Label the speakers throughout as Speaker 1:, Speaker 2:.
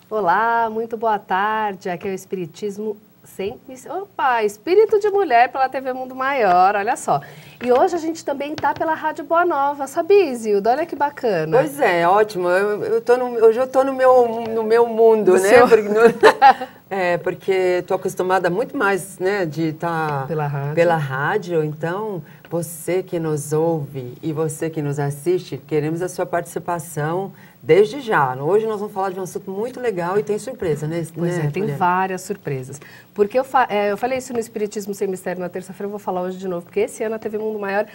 Speaker 1: Olá, muito boa tarde. Aqui é o Espiritismo sem... Opa, Espírito de Mulher pela TV Mundo Maior, olha só. E hoje a gente também tá pela Rádio Boa Nova, sabia, Isilda? Olha que bacana.
Speaker 2: Pois é, ótimo. Hoje eu estou no meu mundo,
Speaker 1: No
Speaker 2: né?
Speaker 1: seu...
Speaker 2: Porque estou acostumada muito mais, né, de estar pela rádio. Então, você que nos ouve e você que nos assiste, queremos a sua participação desde já. Hoje nós vamos falar de um assunto muito legal e tem surpresa, né?
Speaker 1: Pois é, tem várias surpresas. Porque eu falei isso no Espiritismo Sem Mistério na terça-feira, eu vou falar hoje de novo, porque esse ano a TV Mundo Maior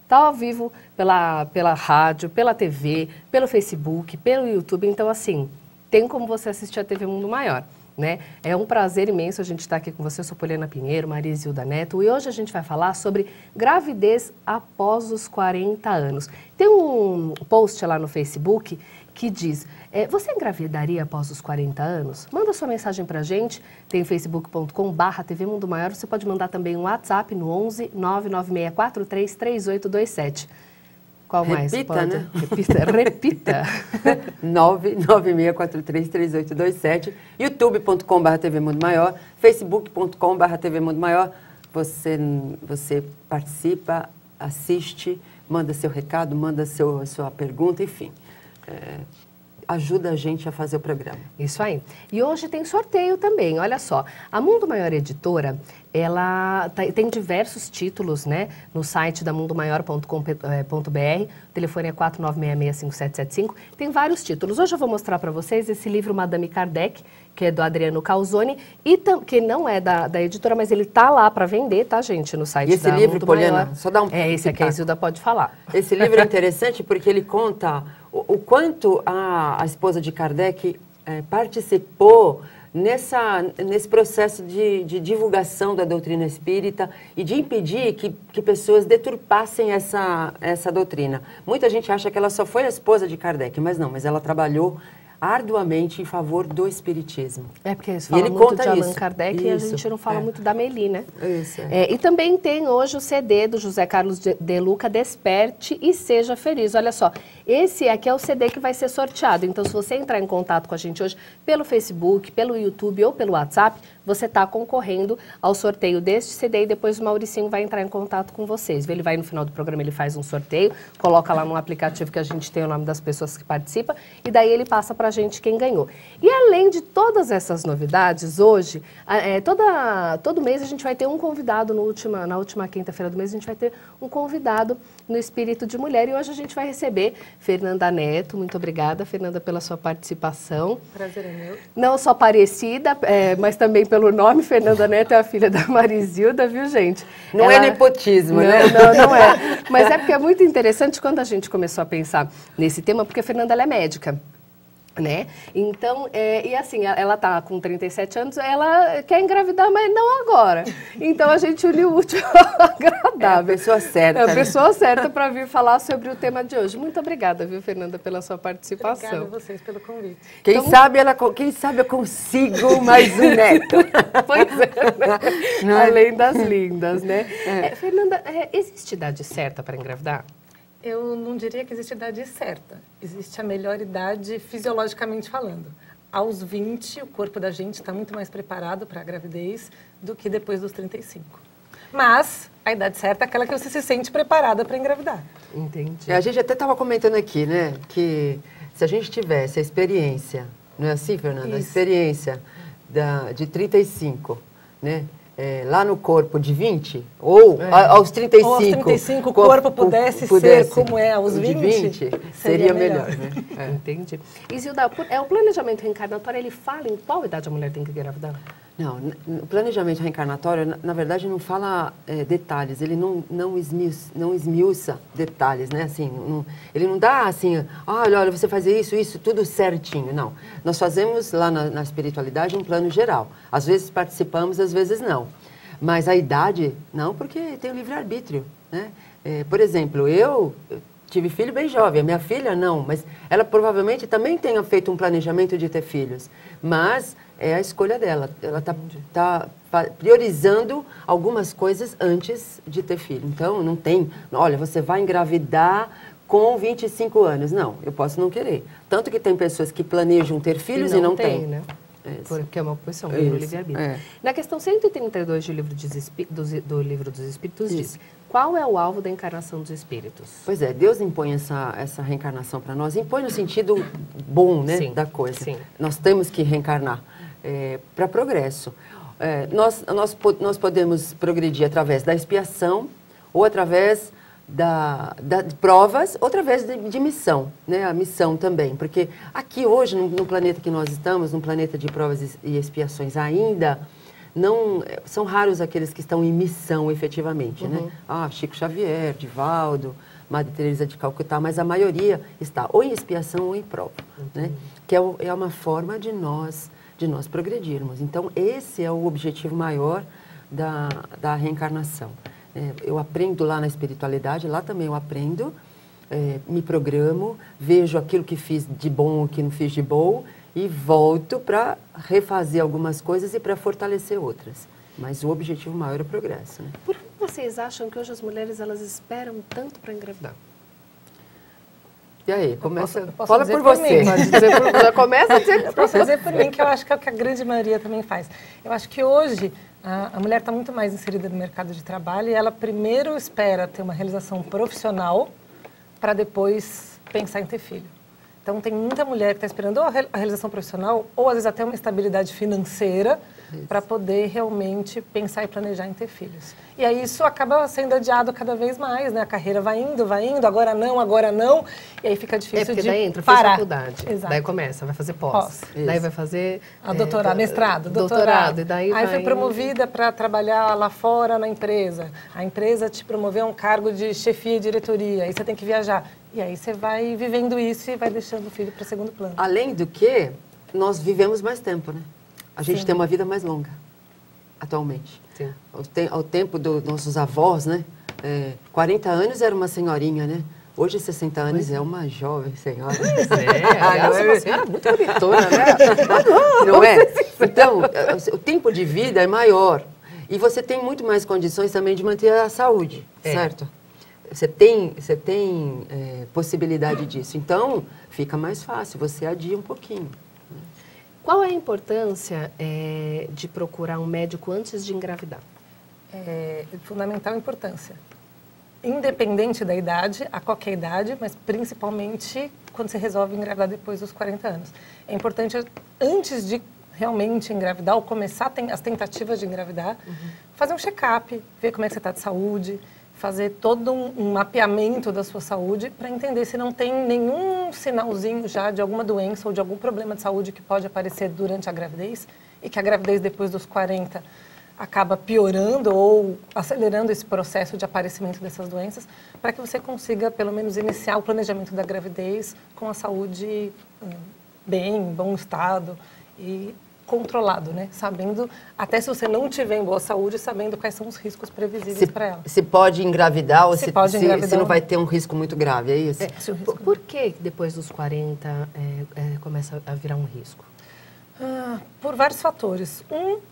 Speaker 1: está ao vivo pela rádio, pela TV, pelo Facebook, pelo YouTube. Então, assim, tem como você assistir a TV Mundo Maior. Né? É um prazer imenso a gente estar aqui com você. Eu sou Poliana Pinheiro, Maria Isilda Neto, e hoje a gente vai falar sobre gravidez após os 40 anos. Tem um post lá no Facebook que diz, você engravidaria após os 40 anos? Manda sua mensagem pra gente, tem facebook.com/TV Mundo Maior, você pode mandar também um WhatsApp no 11 99643 3827. Qual mais?
Speaker 2: Repita,
Speaker 1: pode?
Speaker 2: Né?
Speaker 1: Repita.
Speaker 2: 996433827, youtube.com/TV Mundo Maior, facebook.com/TV Mundo Maior. Você participa, assiste, manda seu recado, manda sua pergunta, enfim. Ajuda a gente a fazer o programa.
Speaker 1: Isso aí. E hoje tem sorteio também, olha só. A Mundo Maior Editora, ela tem diversos títulos, né? No site da mundomaior.com.br, o telefone é 49665775, tem vários títulos. Hoje eu vou mostrar para vocês esse livro Madame Kardec, que é do Adriano Calzone, e que não é da editora, mas ele tá lá para vender, tá, gente, no site da
Speaker 2: livro,
Speaker 1: Mundo
Speaker 2: Poliana,
Speaker 1: Maior.
Speaker 2: Só dá um
Speaker 1: esse aqui a Isilda pode falar.
Speaker 2: Esse livro é interessante porque ele conta o quanto a esposa de Kardec participou nesse processo de divulgação da doutrina espírita e de impedir que pessoas deturpassem essa doutrina. Muita gente acha que ela só foi a esposa de Kardec, mas não, mas ela trabalhou arduamente em favor do espiritismo.
Speaker 1: Porque eles falam muito de Allan Kardec e a gente não fala muito da Meli, né?
Speaker 2: Isso.
Speaker 1: E também tem hoje o CD do José Carlos de Luca, Desperte e Seja Feliz. Olha só, esse aqui é o CD que vai ser sorteado. Então, se você entrar em contato com a gente hoje pelo Facebook, pelo YouTube ou pelo WhatsApp, você está concorrendo ao sorteio deste CD e depois o Mauricinho vai entrar em contato com vocês. Ele vai no final do programa, ele faz um sorteio, coloca lá no aplicativo que a gente tem o nome das pessoas que participam e daí ele passa para a gente quem ganhou. E além de todas essas novidades, hoje, todo mês a gente vai ter um convidado, na última quinta-feira do mês, a gente vai ter um convidado no Espírito de Mulher e hoje a gente vai receber Fernanda Neto. Muito obrigada, Fernanda, pela sua participação.
Speaker 3: Prazer é meu.
Speaker 1: Não só parecida, mas também pelo nome, Fernanda Neto é a filha da Marizilda, viu, gente?
Speaker 2: Não é nepotismo, né?
Speaker 1: Não é. Mas é porque é muito interessante quando a gente começou a pensar nesse tema, porque a Fernanda ela é médica. Né? Então, e assim, ela tá com 37 anos, ela quer engravidar, mas não agora. Então, a gente uniu o útil ao agradável.
Speaker 2: É a pessoa certa.
Speaker 1: É a pessoa certa para vir falar sobre o tema de hoje. Muito obrigada, viu, Fernanda, pela sua participação.
Speaker 3: Obrigada a vocês pelo convite.
Speaker 2: Quem sabe eu consigo mais um neto.
Speaker 1: Pois é, né? Além das lindas, né? Fernanda, existe idade certa para engravidar?
Speaker 3: Eu não diria que existe idade certa. Existe a melhor idade fisiologicamente falando. Aos 20, o corpo da gente está muito mais preparado para a gravidez do que depois dos 35. Mas a idade certa é aquela que você se sente preparada para engravidar.
Speaker 1: Entendi.
Speaker 2: A gente até estava comentando aqui, né, que se a gente tivesse a experiência, não é assim, Fernanda?
Speaker 3: Isso.
Speaker 2: A experiência de 35, né? Lá no corpo de 20, ou aos 35.
Speaker 3: Ou aos 35 o corpo pudesse ser como é aos 20,
Speaker 2: seria melhor. Né?
Speaker 1: Entendi. Isilda, o planejamento reencarnatório, ele fala em qual idade a mulher tem que engravidar?
Speaker 2: Não, o planejamento reencarnatório, na verdade, não fala detalhes, ele não esmiuça detalhes, né? Assim, ele não dá assim, olha, você faz isso, tudo certinho, não. Nós fazemos lá na espiritualidade um plano geral. Às vezes participamos, às vezes não. Mas a idade, não, porque tem o livre-arbítrio, né? Por exemplo, eu tive filho bem jovem, a minha filha não, mas ela provavelmente também tenha feito um planejamento de ter filhos, mas é a escolha dela, ela está priorizando algumas coisas antes de ter filho. Então, não tem, olha, você vai engravidar com 25 anos. Não, eu posso não querer. Tanto que tem pessoas que planejam ter filhos e não têm.
Speaker 1: Né?
Speaker 2: Isso.
Speaker 1: Porque é uma opção, o livre-arbítrio. Na questão 132 do Livro dos Espíritos diz: qual é o alvo da encarnação dos espíritos?
Speaker 2: Pois é, Deus impõe essa reencarnação para nós, impõe no sentido bom, né, da coisa. Sim. Nós temos que reencarnar para progresso. Nós podemos progredir através da expiação ou através de provas, ou através de missão, né? A missão também, porque aqui hoje, no planeta que nós estamos, num planeta de provas e expiações ainda, não são raros aqueles que estão em missão efetivamente, né? Chico Xavier, Divaldo, Madre Teresa de Calcutá, mas a maioria está ou em expiação ou em prova, né? Que é uma forma de nós progredirmos. Então, esse é o objetivo maior da reencarnação. Eu aprendo lá na espiritualidade, lá também eu aprendo, me programo, vejo aquilo que fiz de bom, o que não fiz de bom e volto para refazer algumas coisas e para fortalecer outras. Mas o objetivo maior é o progresso. Né?
Speaker 1: Por que vocês acham que hoje as mulheres elas esperam tanto para engravidar?
Speaker 2: E aí, começa.
Speaker 3: Fala por você.
Speaker 1: Começa a dizer.
Speaker 3: Eu posso dizer por mim, que eu acho que é o que a grande maioria também faz. Eu acho que hoje a mulher está muito mais inserida no mercado de trabalho e ela primeiro espera ter uma realização profissional para depois pensar em ter filho. Então, tem muita mulher que está esperando ou a realização profissional ou, às vezes, até uma estabilidade financeira para poder realmente pensar e planejar em ter filhos. E aí isso acaba sendo adiado cada vez mais, né? A carreira vai indo, agora não, e aí fica difícil de
Speaker 1: daí entra,
Speaker 3: parar.
Speaker 1: Faz faculdade,
Speaker 3: Exato.
Speaker 1: Daí começa, vai fazer pós. Daí vai fazer...
Speaker 3: Mestrado.
Speaker 1: E daí
Speaker 3: aí foi promovida para trabalhar lá fora na empresa. A empresa te promoveu a um cargo de chefia e diretoria, aí você tem que viajar. E aí você vai vivendo isso e vai deixando o filho para segundo plano.
Speaker 2: Além do que, nós vivemos mais tempo, né? A gente tem uma vida mais longa, atualmente.
Speaker 1: Sim.
Speaker 2: Ao tempo dos nossos avós, né? 40 anos era uma senhorinha, né? Hoje, 60 anos é uma jovem senhora.
Speaker 1: É uma senhora muito bonitona, né?
Speaker 2: Não é? Então, o tempo de vida é maior. E você tem muito mais condições também de manter a saúde, certo? Você tem possibilidade disso. Então, fica mais fácil, você adia um pouquinho.
Speaker 1: Qual é a importância de procurar um médico antes de engravidar?
Speaker 3: É de fundamental importância. Independente da idade, a qualquer idade, mas principalmente quando você resolve engravidar depois dos 40 anos. É importante, antes de realmente engravidar ou começar as tentativas de engravidar, fazer um check-up, ver como é que você está de saúde, fazer todo um mapeamento da sua saúde para entender se não tem nenhum sinalzinho já de alguma doença ou de algum problema de saúde que pode aparecer durante a gravidez e que a gravidez depois dos 40 acaba piorando ou acelerando esse processo de aparecimento dessas doenças, para que você consiga, pelo menos, iniciar o planejamento da gravidez com a saúde bem, em bom estado e controlado, né? Sabendo, até se você não tiver em boa saúde, sabendo quais são os riscos previsíveis para ela.
Speaker 2: Se pode engravidar ou se não vai ter um risco muito grave, é isso?
Speaker 1: Por que depois dos 40 começa a virar um risco?
Speaker 3: Por vários fatores.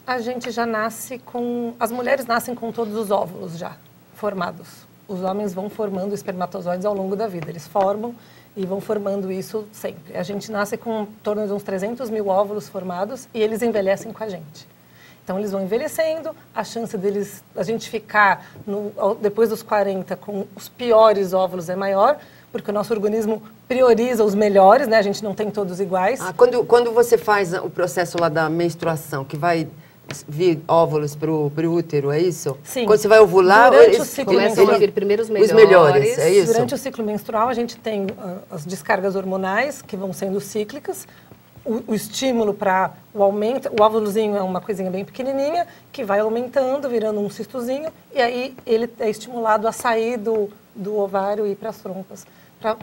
Speaker 3: A gente já nasce com... As mulheres nascem com todos os óvulos já formados. Os homens vão formando espermatozoides ao longo da vida. Eles formam e vão formando isso sempre. A gente nasce com em torno de uns 300 mil óvulos formados e eles envelhecem com a gente. Então, eles vão envelhecendo, a chance a gente ficar depois dos 40 com os piores óvulos é maior, porque o nosso organismo prioriza os melhores, né? A gente não tem todos iguais.
Speaker 2: Quando você faz o processo lá da menstruação, que vai vir óvulos para o útero, é isso?
Speaker 3: Sim.
Speaker 2: Quando você vai ovular,
Speaker 1: durante o ciclo começam a vir primeiro os melhores,
Speaker 2: é isso?
Speaker 3: Durante o ciclo menstrual, a gente tem as descargas hormonais, que vão sendo cíclicas, o estímulo para o aumento, o óvulozinho é uma coisinha bem pequenininha, que vai aumentando, virando um cistozinho, e aí ele é estimulado a sair do ovário e ir para as trompas, para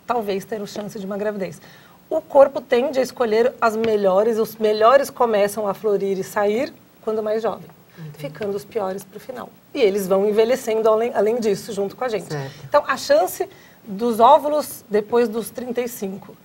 Speaker 3: talvez ter a chance de uma gravidez. O corpo tende a escolher as melhores, os melhores começam a florir e sair quando mais jovem, ficando os piores para o final. E eles vão envelhecendo além disso, junto com a gente.
Speaker 2: Certo.
Speaker 3: Então, a chance dos óvulos depois dos 35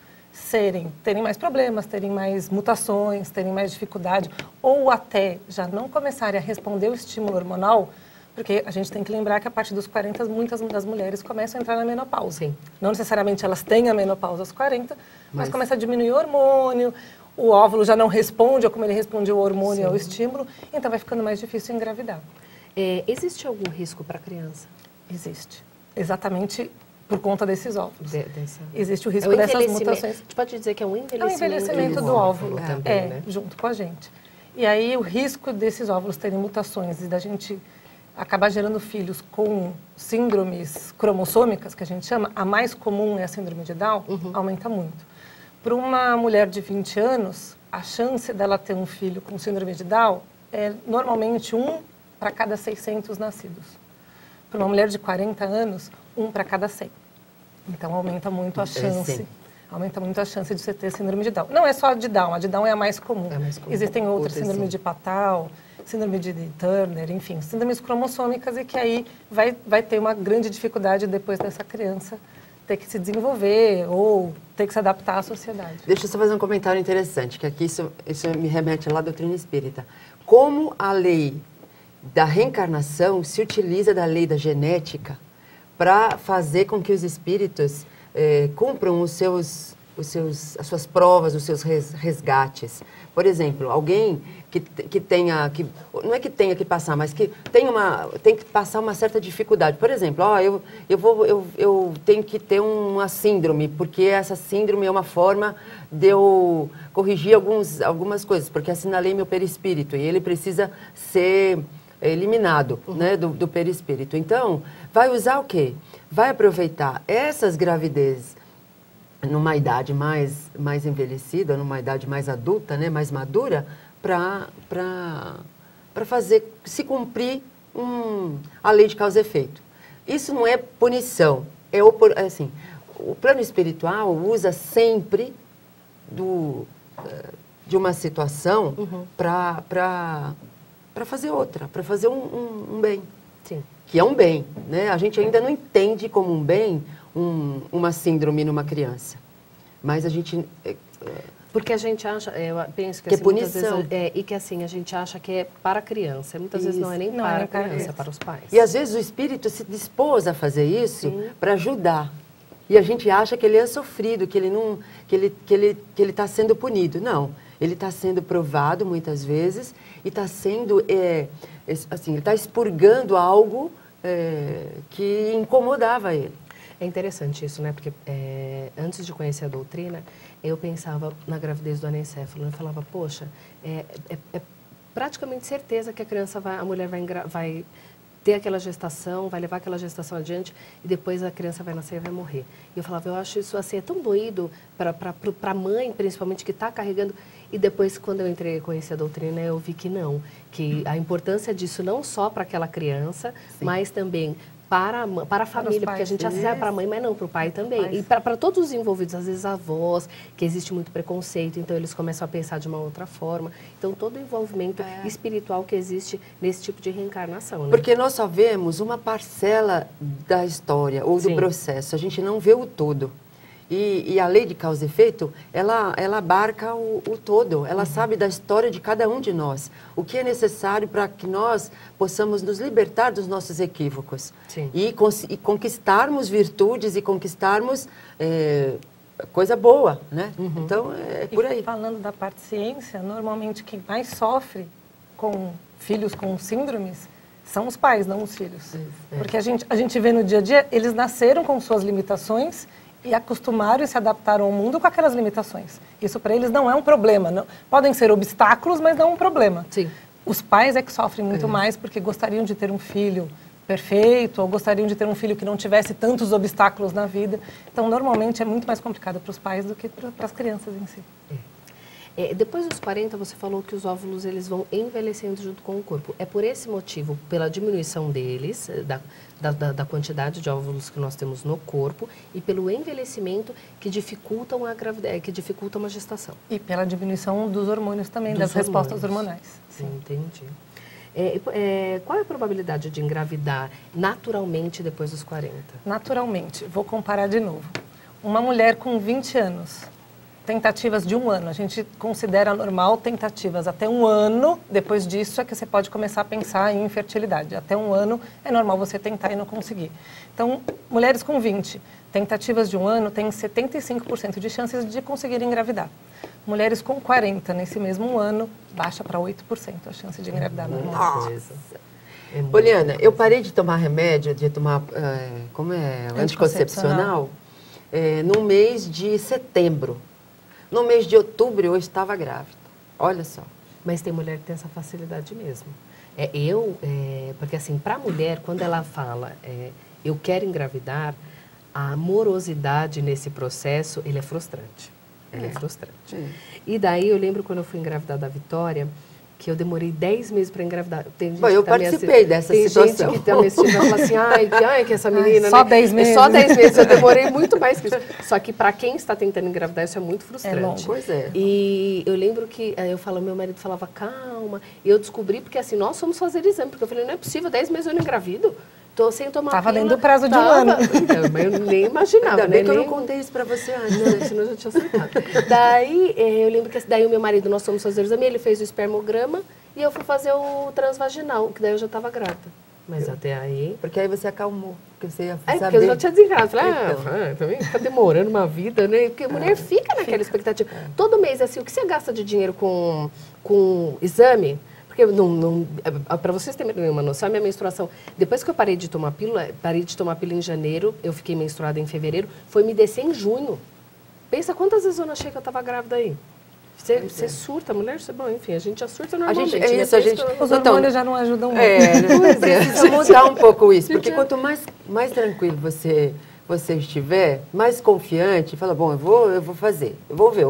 Speaker 3: terem mais problemas, terem mais mutações, terem mais dificuldade, ou até já não começarem a responder o estímulo hormonal, Porque a gente tem que lembrar que a partir dos 40, muitas das mulheres começam a entrar na menopausa.
Speaker 1: Sim.
Speaker 3: Não necessariamente elas têm a menopausa aos 40, mas começa a diminuir o hormônio, o óvulo já não responde como ele responde ao hormônio e ao estímulo, então vai ficando mais difícil engravidar.
Speaker 1: Existe algum risco para a criança?
Speaker 3: Existe. Exatamente por conta desses óvulos. Existe o
Speaker 1: É
Speaker 3: risco
Speaker 1: o
Speaker 3: dessas
Speaker 1: envelhecimento.
Speaker 3: mutações.
Speaker 1: A gente pode dizer que é um
Speaker 3: É o
Speaker 1: envelhecimento,
Speaker 3: envelhecimento do óvulo
Speaker 1: também, né?
Speaker 3: junto com a gente. E aí o risco desses óvulos terem mutações e da gente acabar gerando filhos com síndromes cromossômicas, que a gente chama, a mais comum é a síndrome de Down, aumenta muito. Para uma mulher de 20 anos, a chance dela ter um filho com síndrome de Down é normalmente 1 para cada 600 nascidos. Para uma mulher de 40 anos, 1 para cada 100. Então aumenta muito a chance. Aumenta muito a chance de você ter síndrome de Down. Não é só a de Down é a mais comum. Existem outras, síndrome de Patau, síndrome de Turner, enfim, síndromes cromossômicas e que aí vai ter uma grande dificuldade depois dessa criança ter que se desenvolver ou ter que se adaptar à sociedade.
Speaker 2: Deixa eu só fazer um comentário interessante, que aqui isso me remete lá à doutrina espírita. Como a lei da reencarnação se utiliza da lei da genética para fazer com que os espíritos cumpram as suas provas, os seus resgates. Por exemplo, alguém que tenha, não é que tenha que passar, mas que tem que passar uma certa dificuldade. Por exemplo, eu tenho que ter uma síndrome, porque essa síndrome é uma forma de eu corrigir algumas coisas, porque assinalei meu perispírito e ele precisa ser eliminado, né, do perispírito. Então, vai usar o quê? Vai aproveitar essas gravidezes numa idade mais envelhecida, numa idade mais adulta, né, mais madura, para fazer se cumprir a lei de causa e efeito. Isso não é punição, assim, o plano espiritual usa sempre de uma situação para fazer outra, para fazer um bem.
Speaker 1: Sim.
Speaker 2: Que é um bem, né? A gente ainda não entende como um bem uma síndrome numa criança. Mas a gente...
Speaker 1: Porque a gente acha, eu penso que
Speaker 2: é
Speaker 1: assim,
Speaker 2: punição.
Speaker 1: Muitas vezes, e que assim, a gente acha que é para a criança. Muitas vezes não é nem para a criança, é para os pais.
Speaker 2: E às vezes o espírito se dispôs a fazer isso para ajudar. E a gente acha que ele é sofrido, que ele está sendo punido. Não, ele está sendo provado muitas vezes e está sendo, assim, ele está expurgando algo que incomodava ele.
Speaker 1: É interessante isso, né? Porque antes de conhecer a doutrina, eu pensava na gravidez do anencéfalo. Eu falava, poxa, é praticamente certeza que a mulher vai ter aquela gestação, vai levar aquela gestação adiante e depois a criança vai nascer e vai morrer. E eu falava, eu acho isso assim, é tão doído para a mãe, principalmente, que está carregando. E depois, quando eu entrei e conheci a doutrina, eu vi que não. Que a importância disso não só para aquela criança, mas também para a família, porque a gente acha para a mãe, mas não, para o pai também. E para todos os envolvidos, às vezes avós, que existe muito preconceito, então eles começam a pensar de uma outra forma. Então, todo o envolvimento espiritual que existe nesse tipo de reencarnação. Né?
Speaker 2: Porque nós só vemos uma parcela da história ou do processo, a gente não vê o todo. E a lei de causa e efeito, ela abarca o todo, ela sabe da história de cada um de nós, o que é necessário para que nós possamos nos libertar dos nossos equívocos e conquistarmos virtudes e conquistarmos coisa boa, né? Então, é por aí.
Speaker 3: E falando da parte ciência, normalmente quem mais sofre com filhos com síndromes são os pais, não os filhos. Porque a gente vê no dia a dia, eles nasceram com suas limitações e acostumaram e se adaptaram ao mundo com aquelas limitações. Isso para eles não é um problema. Não, podem ser obstáculos, mas não um problema.
Speaker 1: Sim.
Speaker 3: Os pais é que sofrem muito mais porque gostariam de ter um filho perfeito ou gostariam de ter um filho que não tivesse tantos obstáculos na vida. Então, normalmente, é muito mais complicado para os pais do que para as crianças em si.
Speaker 1: Depois dos 40, você falou que os óvulos eles vão envelhecendo junto com o corpo. É por esse motivo, pela diminuição deles, da quantidade de óvulos que nós temos no corpo e pelo envelhecimento que dificultam a gravidez, que dificultam a gestação.
Speaker 3: E pela diminuição dos hormônios também, das respostas hormonais.
Speaker 1: Sim. Entendi. Qual é a probabilidade de engravidar naturalmente depois dos 40?
Speaker 3: Naturalmente. Vou comparar de novo. Uma mulher com 20 anos tentativas de 1 ano. A gente considera normal tentativas até 1 ano. Depois disso é que você pode começar a pensar em infertilidade. Até 1 ano é normal você tentar e não conseguir. Então, mulheres com 20, tentativas de 1 ano têm 75% de chances de conseguir engravidar. Mulheres com 40, nesse mesmo ano, baixa para 8% a chance de engravidar normalmente.
Speaker 2: Poliana, eu parei de tomar remédio, de tomar, anticoncepcional, no mês de setembro. No mês de outubro eu estava grávida. Olha só.
Speaker 1: Mas tem mulher que tem essa facilidade mesmo. Porque assim, para a mulher, quando ela fala, eu quero engravidar, a morosidade nesse processo, ele é frustrante. Ele é frustrante. E daí eu lembro quando eu fui engravidar da Vitória, que eu demorei 10 meses para engravidar.
Speaker 2: Bom, eu participei dessa situação.
Speaker 1: Tem gente que está me assistindo e fala assim, que essa menina...
Speaker 3: Só 10 meses.
Speaker 1: Só 10 meses, eu demorei muito mais que isso. Só que para quem está tentando engravidar, isso é muito frustrante.
Speaker 3: É longo.
Speaker 2: Pois é.
Speaker 1: E eu lembro que meu marido falava, calma. E eu descobri, porque assim, nós fomos fazer exame. Porque eu falei, não é possível, 10 meses eu não engravido. Tô sem tomar
Speaker 3: Tava
Speaker 1: pílula.
Speaker 3: dentro do prazo de 1 ano.
Speaker 1: Então, mas eu nem imaginava,
Speaker 2: Ainda
Speaker 1: né?
Speaker 2: bem que eu não contei isso pra você antes.
Speaker 1: Não, senão eu já tinha acertado. Daí, eu lembro que daí o meu marido, nós fomos fazer o exame, ele fez o espermograma e eu fui fazer o transvaginal, que daí eu já estava grávida. Mas até aí...
Speaker 2: Porque aí você acalmou, porque você ia saber.
Speaker 1: Porque eu já tinha desencarnado. Falei,
Speaker 2: Então.
Speaker 1: também fica demorando uma vida, né? Porque a mulher fica naquela expectativa. Todo mês, assim, o que você gasta de dinheiro com exame... Porque para vocês terem uma noção, a minha menstruação, depois que eu parei de tomar pílula em janeiro, eu fiquei menstruada em fevereiro, foi me descer em junho. Pensa quantas vezes eu não achei que eu estava grávida aí. Você surta, mulher, bom, enfim, a gente já surta normalmente.
Speaker 3: Os hormônios já não ajudam muito.
Speaker 2: Precisa mudar um pouco isso, porque quanto mais tranquilo você estiver, mais confiante, fala, bom, eu vou fazer, eu vou ver.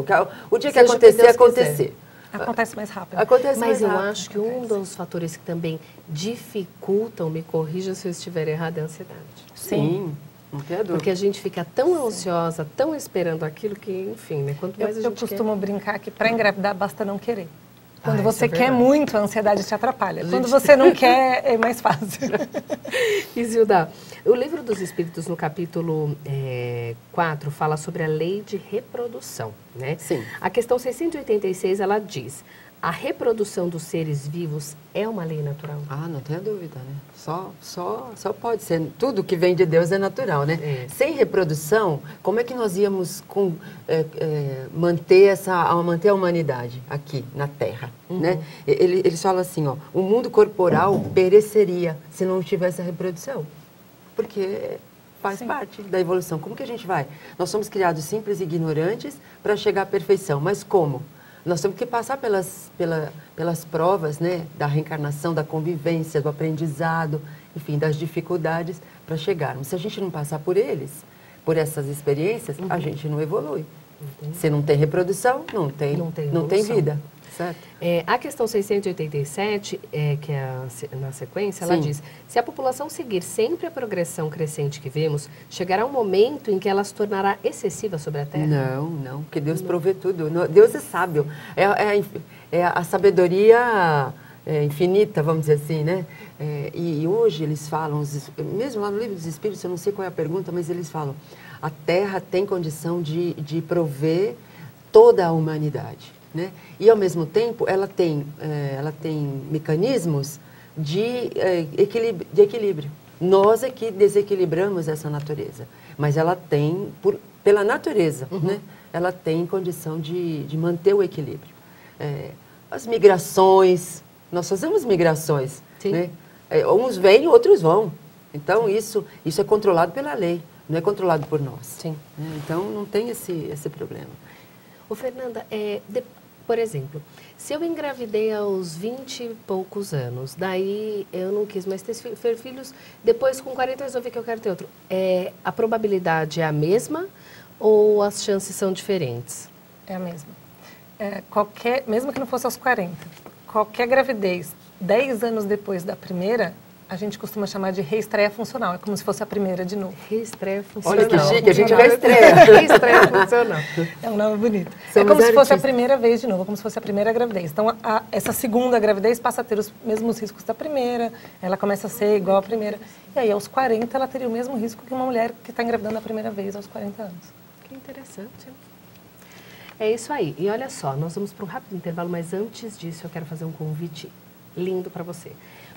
Speaker 2: O dia que acontecer.
Speaker 3: Acontece mais rápido.
Speaker 1: Mas eu acho que um dos fatores que também dificultam, me corrija se eu estiver errada, é a ansiedade.
Speaker 2: Sim, não tem dúvida.
Speaker 1: Porque a gente fica tão ansiosa, tão esperando aquilo que, enfim, né? Quanto mais a gente
Speaker 3: Eu costumo brincar que para engravidar basta não querer. Quando
Speaker 1: isso
Speaker 3: você
Speaker 1: é
Speaker 3: quer
Speaker 1: verdade.
Speaker 3: muito, a ansiedade te atrapalha. Quando você não quer, é mais fácil.
Speaker 1: Isilda, o Livro dos Espíritos, no capítulo 4, fala sobre a lei de reprodução, né?
Speaker 2: Sim.
Speaker 1: A questão 686, ela diz, a reprodução dos seres vivos é uma lei natural?
Speaker 2: Ah, não tenha dúvida, né? Só pode ser. Tudo que vem de Deus é natural, né? Sem reprodução, como é que nós íamos manter a humanidade aqui na Terra, né? Eles falam assim, ó, o mundo corporal pereceria se não tivesse a reprodução, porque faz parte da evolução. Como que a gente vai? Nós somos criados simples e ignorantes para chegar à perfeição, mas como? Nós temos que passar pelas provas, né, da reencarnação, da convivência, do aprendizado, enfim, das dificuldades para chegarmos. Se a gente não passar por essas experiências, a gente não evolui. Se não tem reprodução, não tem vida. Certo?
Speaker 1: A questão 687, que é na sequência, ela diz, se a população seguir sempre a progressão crescente que vemos, chegará um momento em que ela se tornará excessiva sobre a Terra?
Speaker 2: Não, porque Deus provê tudo. Deus é sábio. É a sabedoria infinita, vamos dizer assim, né? E hoje eles falam, mesmo lá no Livro dos Espíritos, eu não sei qual é a pergunta, mas eles falam, a Terra tem condição de prover toda a humanidade. Né? E, ao mesmo tempo, ela tem mecanismos de equilíbrio. Nós é que desequilibramos essa natureza. Mas ela tem, pela natureza, né? Ela tem condição de manter o equilíbrio. As migrações, nós fazemos migrações. Né? Uns vêm, outros vão. Então, isso é controlado pela lei, não é controlado por nós.
Speaker 1: Sim.
Speaker 2: Então, não tem esse problema.
Speaker 1: Ô, Fernanda, por exemplo, se eu engravidei aos 20 e poucos anos, daí eu não quis mais ter filhos, depois com 40 eu resolvi que eu quero ter outro. A probabilidade é a mesma ou as chances são diferentes?
Speaker 3: É a mesma. Mesmo que não fosse aos 40, qualquer gravidez, 10 anos depois da primeira, a gente costuma chamar de reestreia funcional. É como se fosse a primeira de novo.
Speaker 1: Reestreia funcional.
Speaker 2: Olha que chique, a gente reestreia.
Speaker 1: Reestreia funcional.
Speaker 3: É um nome bonito. É como se fosse a primeira vez de novo, como se fosse a primeira gravidez. Então, essa segunda gravidez passa a ter os mesmos riscos da primeira, ela começa a ser igual à primeira. E aí, aos 40, ela teria o mesmo risco que uma mulher que está engravidando a primeira vez aos 40 anos.
Speaker 1: Que interessante. É isso aí. E olha só, nós vamos para um rápido intervalo, mas antes disso eu quero fazer um convite lindo para você.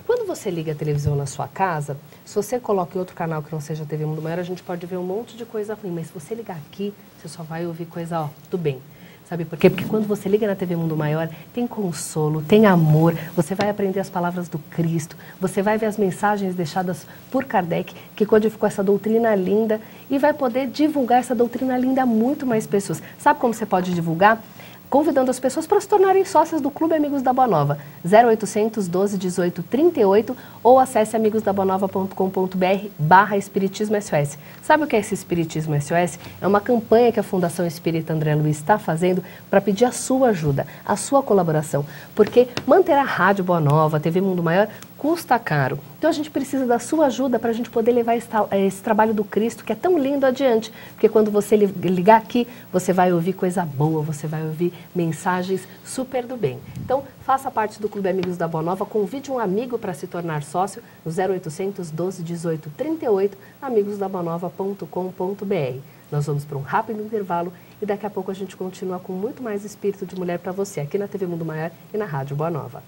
Speaker 1: Quando você liga a televisão na sua casa, se você coloca em outro canal que não seja a TV Mundo Maior, a gente pode ver um monte de coisa ruim. Mas se você ligar aqui, você só vai ouvir coisa, ó, do bem. Sabe por quê? Porque quando você liga na TV Mundo Maior, tem consolo, tem amor, você vai aprender as palavras do Cristo, você vai ver as mensagens deixadas por Kardec, que codificou essa doutrina linda, e vai poder divulgar essa doutrina linda a muito mais pessoas. Sabe como você pode divulgar? Convidando as pessoas para se tornarem sócias do Clube Amigos da Boa Nova. 0800 12 18 38 ou acesse amigosdaboanova.com.br/Espiritismo SOS. Sabe o que é esse Espiritismo SOS? É uma campanha que a Fundação Espírita André Luiz está fazendo para pedir a sua ajuda, a sua colaboração. Porque manter a Rádio Boa Nova, a TV Mundo Maior, custa caro. Então a gente precisa da sua ajuda para a gente poder levar esse trabalho do Cristo, que é tão lindo, adiante. Porque quando você ligar aqui, você vai ouvir coisa boa, você vai ouvir mensagens super do bem. Então, faça parte do Clube Amigos da Boa Nova, convide um amigo para se tornar sócio no 0800 12 18 38, amigosdaboanova.com.br. Nós vamos para um rápido intervalo e daqui a pouco a gente continua com muito mais Espírito de Mulher para você, aqui na TV Mundo Maior e na Rádio Boa Nova.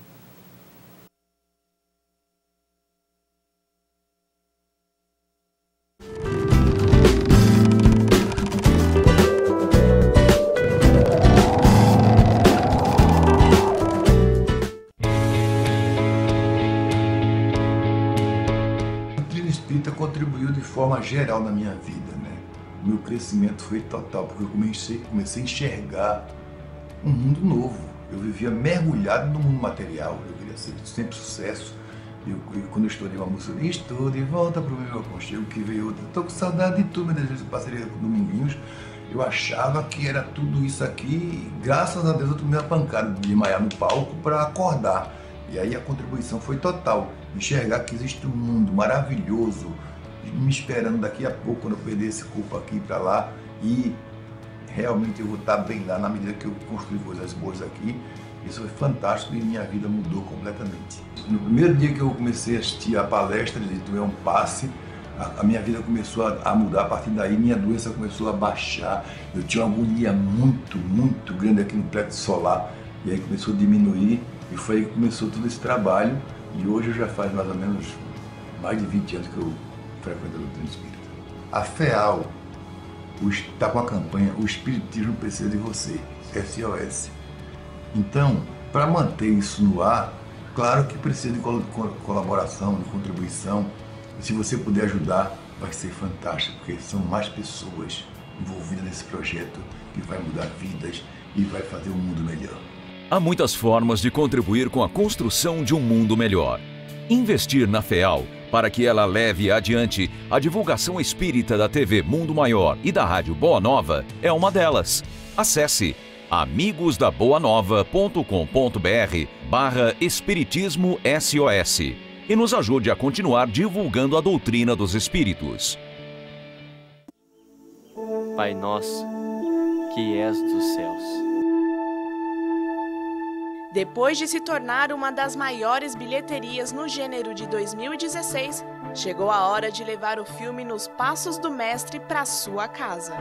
Speaker 4: Contribuiu de forma geral na minha vida, né? O meu crescimento foi total, porque eu comecei a enxergar um mundo novo. Eu vivia mergulhado no mundo material, eu queria ser sempre sucesso. Quando eu estourei uma música, estou de volta para o meu aconchego, que veio outra, estou com saudade de tudo, mas às vezes eu passaria com Dominguinhos, eu achava que era tudo isso aqui, e graças a Deus eu tomei uma pancada de desmaiar no palco para acordar. E aí a contribuição foi total, enxergar que existe um mundo maravilhoso, me esperando daqui a pouco, quando eu perder esse corpo aqui para lá, e realmente eu vou estar bem lá na medida que eu construir coisas boas aqui. Isso foi fantástico e minha vida mudou completamente. No primeiro dia que eu comecei a assistir a palestra de Tu é um Passe, a minha vida começou a mudar. A partir daí minha doença começou a baixar, eu tinha uma agonia muito grande aqui no plexo solar, e aí começou a diminuir, e foi aí que começou todo esse trabalho, e hoje já faz mais ou menos mais de 20 anos que eu frequento a doutrina espírita. A FEAL está com a campanha O Espiritismo Precisa de Você, SOS. Então, para manter isso no ar, claro que precisa de colaboração, de contribuição. E se você puder ajudar, vai ser fantástico, porque são mais pessoas envolvidas nesse projeto que vai mudar vidas e vai fazer um mundo melhor.
Speaker 5: Há muitas formas de contribuir com a construção de um mundo melhor. Investir na FEAL para que ela leve adiante a divulgação espírita da TV Mundo Maior e da Rádio Boa Nova é uma delas. Acesse amigosdaboanova.com.br/Espiritismo SOS e nos ajude a continuar divulgando a doutrina dos espíritos.
Speaker 6: Pai nosso, que és dos céus.
Speaker 7: Depois de se tornar uma das maiores bilheterias no gênero de 2016, chegou a hora de levar o filme Nos Passos do Mestre para sua casa.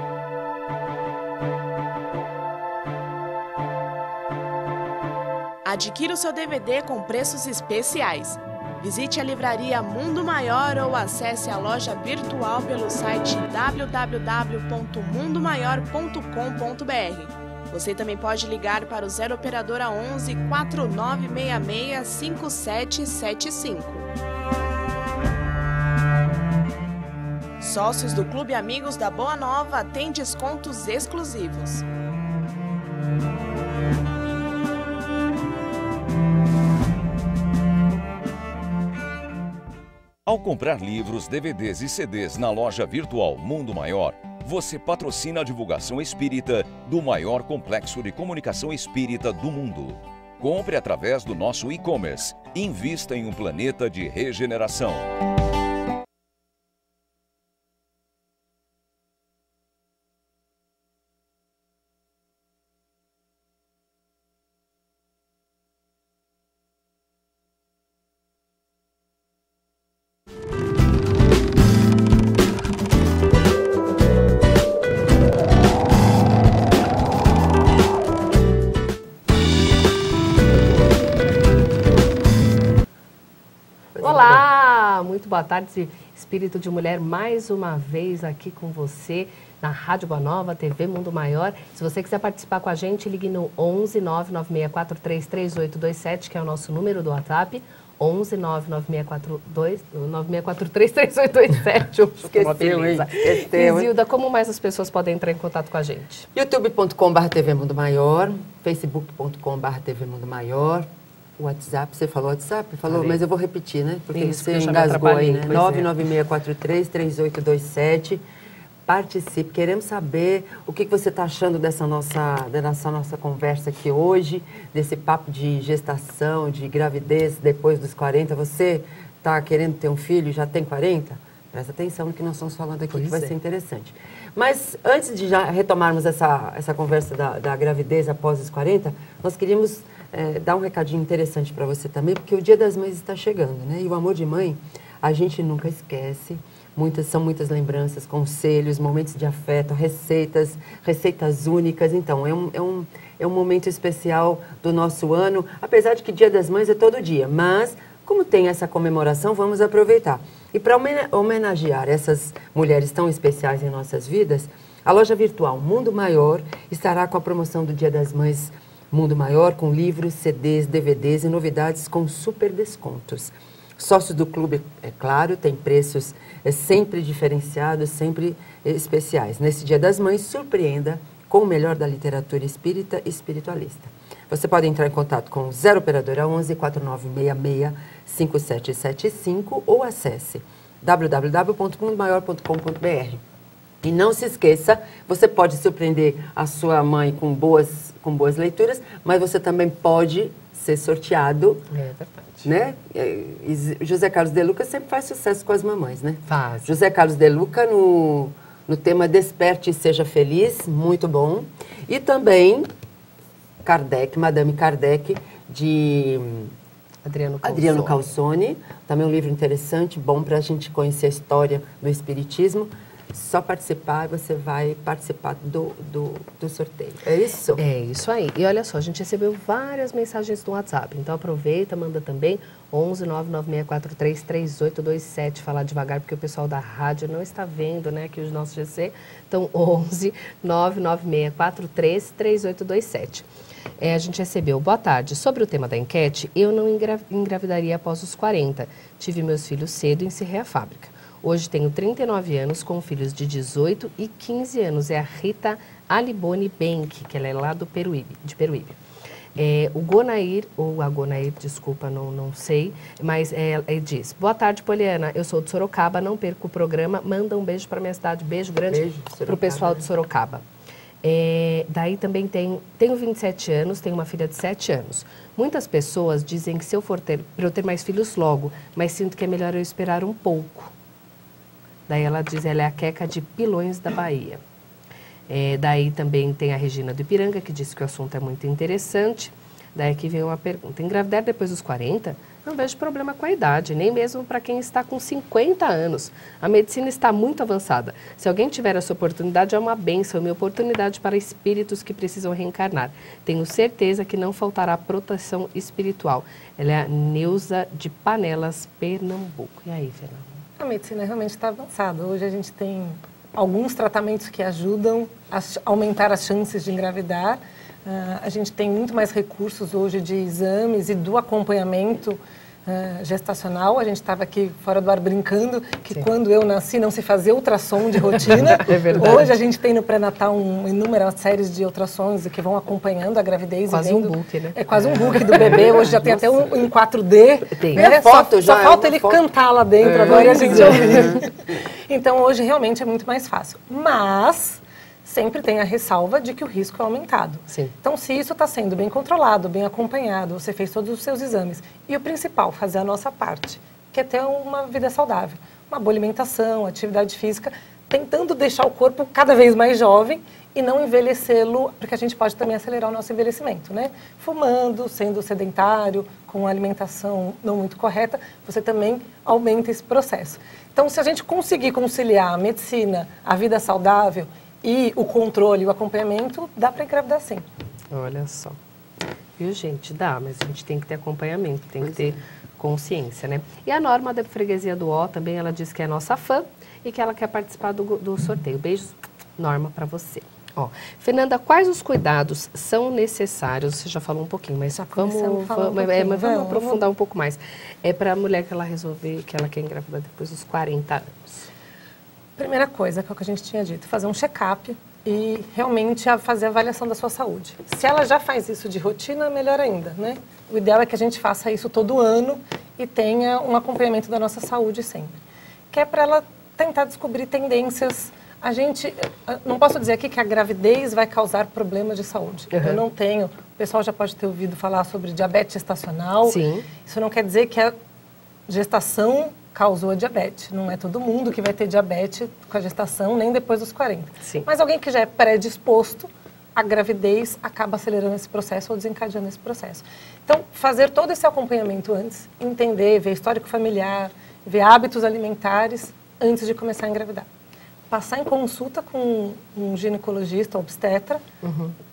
Speaker 7: Adquira o seu DVD com preços especiais. Visite a livraria Mundo Maior ou acesse a loja virtual pelo site www.mundomaior.com.br. Você também pode ligar para o 0 Operadora 11 4966 5775. Sócios do Clube Amigos da Boa Nova têm descontos exclusivos.
Speaker 5: Ao comprar livros, DVDs e CDs na loja virtual Mundo Maior, você patrocina a divulgação espírita do maior complexo de comunicação espírita do mundo. Compre através do nosso e-commerce e invista em um planeta de regeneração.
Speaker 1: muito boa tarde, Espírito de Mulher, mais uma vez aqui com você na Rádio Boa Nova, TV Mundo Maior. Se você quiser participar com a gente, ligue no 11 99643 3827, que é o nosso número do WhatsApp. 11 99643 3827.
Speaker 2: Esqueceu, hein? Esqueceu,
Speaker 1: Isilda, como mais as pessoas podem entrar em contato com a gente?
Speaker 2: youtube.com/TV Mundo Maior, facebook.com/TV Mundo Maior, WhatsApp, você falou WhatsApp? Falou, mas eu vou repetir, né? Porque
Speaker 1: isso,
Speaker 2: você
Speaker 1: porque
Speaker 2: engasgou aí, né?
Speaker 1: Pois
Speaker 2: 99643-3827. Participe, queremos saber o que você está achando dessa nossa conversa aqui hoje, desse papo de gestação, de gravidez depois dos 40. Você está querendo ter um filho e já tem 40? Presta atenção no que nós estamos falando aqui, que vai ser interessante. Mas antes de já retomarmos essa conversa da gravidez após os 40, nós queríamos dar um recadinho interessante para você também, porque o Dia das Mães está chegando, né? E o amor de mãe, a gente nunca esquece. São muitas lembranças, conselhos, momentos de afeto, receitas únicas. Então, é um momento especial do nosso ano, apesar de que Dia das Mães é todo dia. Mas, como tem essa comemoração, vamos aproveitar. E para homenagear essas mulheres tão especiais em nossas vidas, a loja virtual Mundo Maior estará com a promoção do Dia das Mães Mundo Maior, com livros, CDs, DVDs e novidades com super descontos. Sócios do clube, é claro, tem preços sempre diferenciados, sempre especiais. Nesse Dia das Mães, surpreenda com o melhor da literatura espírita e espiritualista. Você pode entrar em contato com o 0 Operadora 11 4966 5775 ou acesse www.mundomaior.com.br. E não se esqueça, você pode surpreender a sua mãe com boas leituras, mas você também pode ser sorteado.
Speaker 1: É verdade.
Speaker 2: Né? José Carlos de Luca sempre faz sucesso com as mamães, né?
Speaker 1: Faz.
Speaker 2: José Carlos de Luca no tema Desperte e Seja Feliz, muito bom. E também Madame Kardec, de Adriano Calzone. Também um livro interessante, bom para a gente conhecer a história do Espiritismo. Só participar e você vai participar do sorteio. É isso?
Speaker 1: É isso aí. E olha só, a gente recebeu várias mensagens no WhatsApp. Então aproveita, manda também 11 99643 3827. Falar devagar porque o pessoal da rádio não está vendo, né, aqui os nossos GC. Então 11 99643 3827. A gente recebeu, boa tarde, sobre o tema da enquete, eu não engravidaria após os 40. Tive meus filhos cedo e encerrei a fábrica. Hoje tenho 39 anos, com filhos de 18 e 15 anos. É a Rita Alibone Benck, que ela é lá de Peruíbe. O Gonair, ou a Gonair, desculpa, não sei, mas ele diz, boa tarde, Poliana, eu sou de Sorocaba, não perco o programa, manda um beijo para minha cidade, beijo grande para o pessoal de Sorocaba. Daí também tenho 27 anos, tenho uma filha de 7 anos. Muitas pessoas dizem que se eu for para eu ter mais filhos logo, mas sinto que é melhor eu esperar um pouco. Daí ela diz, ela é a Queca de Pilões da Bahia. Daí também tem a Regina do Ipiranga, que disse que o assunto é muito interessante. Daí aqui vem uma pergunta, engravidar depois dos 40? Não vejo problema com a idade, nem mesmo para quem está com 50 anos. A medicina está muito avançada. Se alguém tiver essa oportunidade, é uma bênção, uma oportunidade para espíritos que precisam reencarnar. Tenho certeza que não faltará proteção espiritual. Ela é a Neuza de Panelas, Pernambuco. E aí, Fernanda?
Speaker 3: A medicina realmente está avançada. Hoje a gente tem alguns tratamentos que ajudam a aumentar as chances de engravidar. A gente tem muito mais recursos hoje de exames e do acompanhamento gestacional. A gente estava aqui fora do ar brincando que quando eu nasci não se fazia ultrassom de rotina.
Speaker 1: É verdade.
Speaker 3: Hoje a gente tem no pré-natal inúmeras séries de ultrassons que vão acompanhando a gravidez.
Speaker 1: Quase um book, né?
Speaker 3: É quase um book do bebê. Hoje já tem até um em 4D.
Speaker 1: Tem.
Speaker 3: Né?
Speaker 2: Foto
Speaker 3: só falta ele cantar lá dentro agora e a gente ouvir. Então hoje realmente é muito mais fácil. Mas sempre tem a ressalva de que o risco é aumentado.
Speaker 1: Sim.
Speaker 3: Então, se isso está sendo bem controlado, bem acompanhado, você fez todos os seus exames, e o principal, fazer a nossa parte, que é ter uma vida saudável, uma boa alimentação, atividade física, tentando deixar o corpo cada vez mais jovem e não envelhecê-lo, porque a gente pode também acelerar o nosso envelhecimento, né? Fumando, sendo sedentário, com alimentação não muito correta, você também aumenta esse processo. Então, se a gente conseguir conciliar a medicina, a vida saudável e o controle, o acompanhamento, dá para engravidar sim.
Speaker 1: Olha só. Viu, gente? Dá, mas a gente tem que ter acompanhamento, tem que ter consciência, né? E a Norma da Freguesia do Ó também, ela diz que é nossa fã e que ela quer participar do sorteio. Beijos, Norma, para você. Ó, Fernanda, quais os cuidados são necessários? Você já falou um pouquinho, mas vamos aprofundar um pouco mais. É para a mulher que ela resolver, que ela quer engravidar depois dos 40 anos.
Speaker 3: Primeira coisa, que é o que a gente tinha dito, fazer um check-up e realmente fazer a avaliação da sua saúde. Se ela já faz isso de rotina, melhor ainda, né? O ideal é que a gente faça isso todo ano e tenha um acompanhamento da nossa saúde sempre. Que é para ela tentar descobrir tendências. A gente, não posso dizer aqui que a gravidez vai causar problemas de saúde. Eu não tenho, o pessoal já pode ter ouvido falar sobre diabetes gestacional.
Speaker 1: Sim.
Speaker 3: Isso não quer dizer que a gestação causou a diabetes. Não é todo mundo que vai ter diabetes com a gestação, nem depois dos 40.
Speaker 1: Sim.
Speaker 3: Mas alguém que já é predisposto, a gravidez acaba acelerando esse processo ou desencadeando esse processo. Então, fazer todo esse acompanhamento antes, entender, ver histórico familiar, ver hábitos alimentares antes de começar a engravidar. Passar em consulta com um ginecologista, obstetra,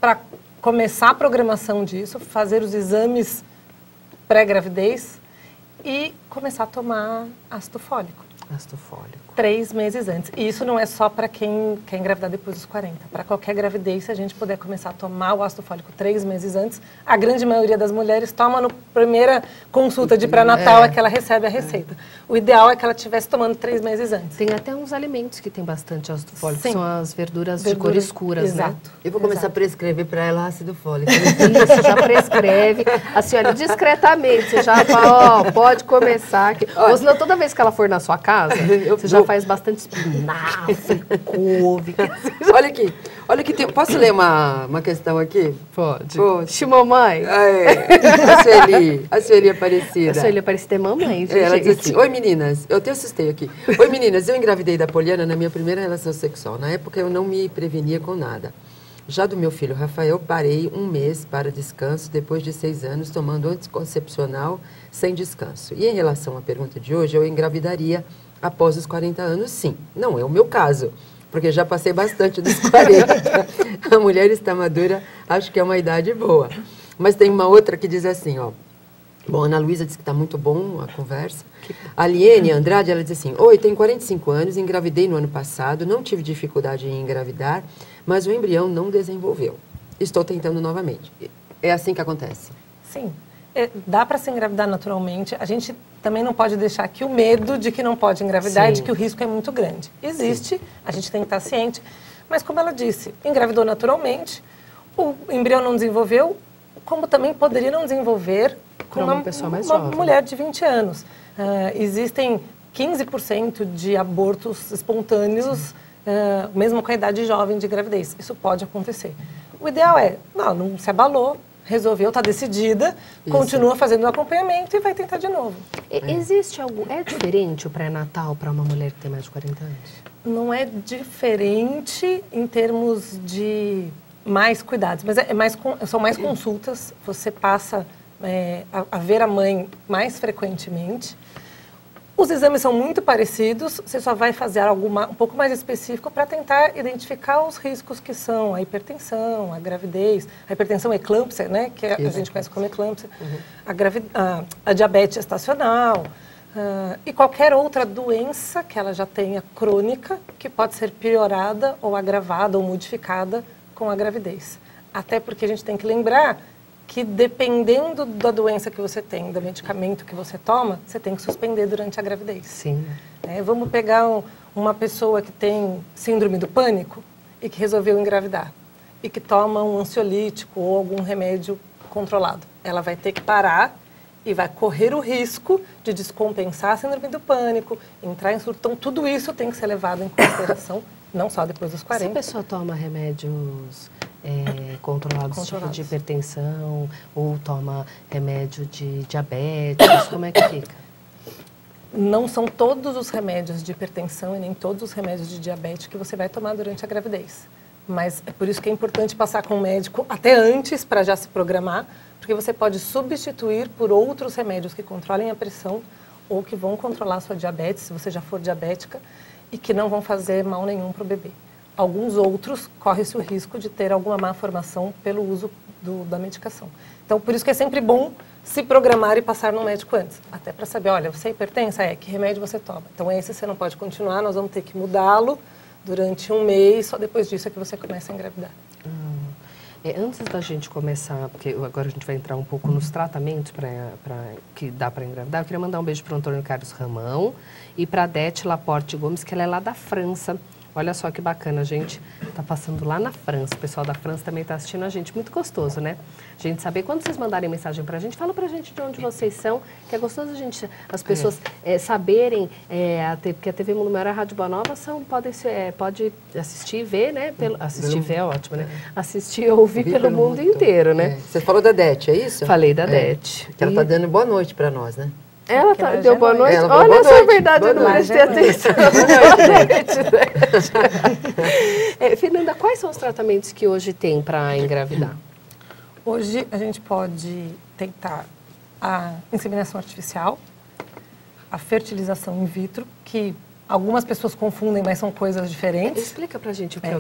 Speaker 3: para começar a programação disso, fazer os exames pré-gravidez e começar a tomar ácido fólico.
Speaker 1: Ácido fólico.
Speaker 3: 3 meses antes. E isso não é só para quem quer engravidar depois dos 40. Para qualquer gravidez, se a gente puder começar a tomar o ácido fólico 3 meses antes, a grande maioria das mulheres toma na primeira consulta de pré-natal, é que ela recebe a receita. O ideal é que ela estivesse tomando 3 meses antes.
Speaker 1: Tem até uns alimentos que tem bastante ácido fólico,
Speaker 3: Sim.
Speaker 1: são as verduras de cor escuras,
Speaker 3: exato.
Speaker 1: né?
Speaker 2: Eu vou começar a prescrever para ela ácido fólico.
Speaker 1: Isso, já prescreve. A senhora, discretamente, você já fala, ó, pode começar aqui. Ou senão, toda vez que ela for na sua casa, você já faz bastante espinafre, couve.
Speaker 2: Olha aqui, posso ler uma questão aqui?
Speaker 1: Pode.
Speaker 2: Poxa.
Speaker 1: Mamãe.
Speaker 2: A Sueli Aparecida.
Speaker 1: A Sueli Aparecida é mamãe, gente.
Speaker 2: Ela diz assim, oi meninas, eu até assustei aqui. Oi meninas, eu engravidei da Poliana na minha primeira relação sexual. Na época eu não me prevenia com nada. Já do meu filho Rafael, parei 1 mês para descanso, depois de 6 anos, tomando anticoncepcional sem descanso. E em relação à pergunta de hoje, eu engravidaria após os 40 anos, sim. Não é o meu caso, porque já passei bastante dos 40. A mulher está madura, acho que é uma idade boa. Mas tem uma outra que diz assim, ó. Bom, a Ana Luísa disse que está muito bom a conversa. A Liene Andrade, ela diz assim, oi, tenho 45 anos, engravidei no ano passado, não tive dificuldade em engravidar, mas o embrião não desenvolveu. Estou tentando novamente. É assim que acontece?
Speaker 3: Sim. Dá para se engravidar naturalmente. A gente também não pode deixar aqui o medo de que não pode engravidar e de que o risco é muito grande. Existe, a gente tem que estar ciente. Mas como ela disse, engravidou naturalmente, o embrião não desenvolveu, como também poderia não desenvolver com uma pessoa mais jovem. Mulher de 20 anos. Existem 15% de abortos espontâneos, mesmo com a idade jovem de gravidez. Isso pode acontecer. O ideal é, não se abalou, resolveu, está decidida, continua fazendo o acompanhamento e vai tentar de novo.
Speaker 1: Existe algo, é diferente o pré-natal para uma mulher que tem mais de 40 anos?
Speaker 3: Não é diferente em termos de mais cuidados, mas são mais consultas, você passa a ver a mãe mais frequentemente. Os exames são muito parecidos, você só vai fazer algo um pouco mais específico para tentar identificar os riscos que são a hipertensão, a gravidez, a hipertensão eclâmpsia, né, que a gente conhece como eclâmpsia, a diabetes gestacional e qualquer outra doença que ela já tenha crônica que pode ser piorada ou agravada ou modificada com a gravidez. Até porque a gente tem que lembrar que dependendo da doença que você tem, do medicamento que você toma, você tem que suspender durante a gravidez.
Speaker 1: Sim.
Speaker 3: Vamos pegar uma pessoa que tem síndrome do pânico e que resolveu engravidar e que toma um ansiolítico ou algum remédio controlado. Ela vai ter que parar e vai correr o risco de descompensar a síndrome do pânico, entrar em surto. Então, tudo isso tem que ser levado em consideração, não só depois dos 40.
Speaker 1: Se a pessoa toma remédios controlados, tipo de hipertensão, ou toma remédio de diabetes, como é que fica?
Speaker 3: Não são todos os remédios de hipertensão e nem todos os remédios de diabetes que você vai tomar durante a gravidez. Mas é por isso que é importante passar com o médico até antes para já se programar, porque você pode substituir por outros remédios que controlem a pressão ou que vão controlar a sua diabetes, se você já for diabética, e que não vão fazer mal nenhum para o bebê. Alguns outros correm-se o risco de ter alguma má formação pelo uso da medicação. Então, por isso que é sempre bom se programar e passar no médico antes. Até para saber, olha, você é hipertensa? Que remédio você toma? Então esse você não pode continuar, nós vamos ter que mudá-lo durante um mês, só depois disso é que você começa a engravidar.
Speaker 1: Antes da gente começar, porque agora a gente vai entrar um pouco nos tratamentos que dá para engravidar, eu queria mandar um beijo para o Antônio Carlos Ramão e para a Dete Laporte Gomes, que ela é lá da França. Olha só que bacana, a gente está passando lá na França. O pessoal da França também está assistindo a gente. Muito gostoso, né? A gente saber, quando vocês mandarem mensagem para a gente, fala para a gente de onde vocês são, que é gostoso as pessoas saberem, porque a TV Mundo Maior e a Rádio Boa Nova pode assistir e ver, né? Assistir e ver é ótimo, né? Assistir e ouvir pelo mundo inteiro, né?
Speaker 2: Você falou da Dete, é isso?
Speaker 1: Falei da Dete.
Speaker 2: Que ela está dando boa noite para nós, né?
Speaker 1: Ela deu boa noite? Olha só, é verdade, eu não prestei atenção. Fernanda, quais são os tratamentos que hoje tem para engravidar?
Speaker 3: Hoje a gente pode tentar a inseminação artificial, a fertilização in vitro, que algumas pessoas confundem, mas são coisas diferentes.
Speaker 1: Explica pra gente o que é.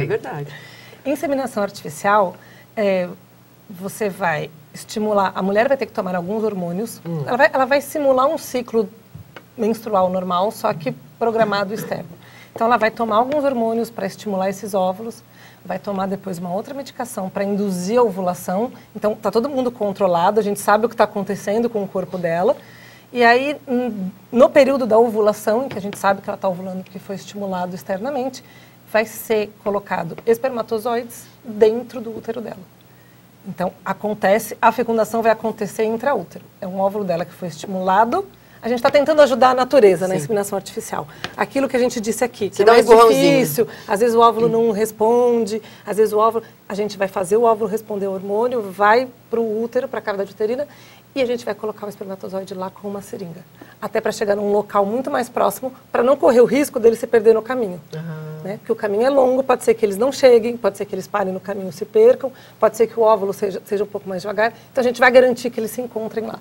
Speaker 2: É verdade.
Speaker 3: Inseminação artificial, você vai estimular, a mulher vai ter que tomar alguns hormônios, ela vai simular um ciclo menstrual normal, só que programado externo. Então ela vai tomar alguns hormônios para estimular esses óvulos, vai tomar depois uma outra medicação para induzir a ovulação. Então está todo mundo controlado, a gente sabe o que está acontecendo com o corpo dela. E aí, no período da ovulação, em que a gente sabe que ela está ovulando porque foi estimulado externamente, vai ser colocado espermatozoides dentro do útero dela. Então, a fecundação vai acontecer intraútero. É um óvulo dela que foi estimulado. A gente está tentando ajudar a natureza na inseminação artificial. Aquilo que a gente disse aqui, que é mais difícil, às vezes o óvulo não responde, às vezes a gente vai fazer o óvulo responder ao hormônio, vai para o útero, para a cavidade uterina, e a gente vai colocar o espermatozoide lá com uma seringa. Até para chegar num local muito mais próximo, para não correr o risco dele se perder no caminho. Né? Porque o caminho é longo, pode ser que eles não cheguem, pode ser que eles parem no caminho e se percam, pode ser que o óvulo seja um pouco mais devagar. Então a gente vai garantir que eles se encontrem lá.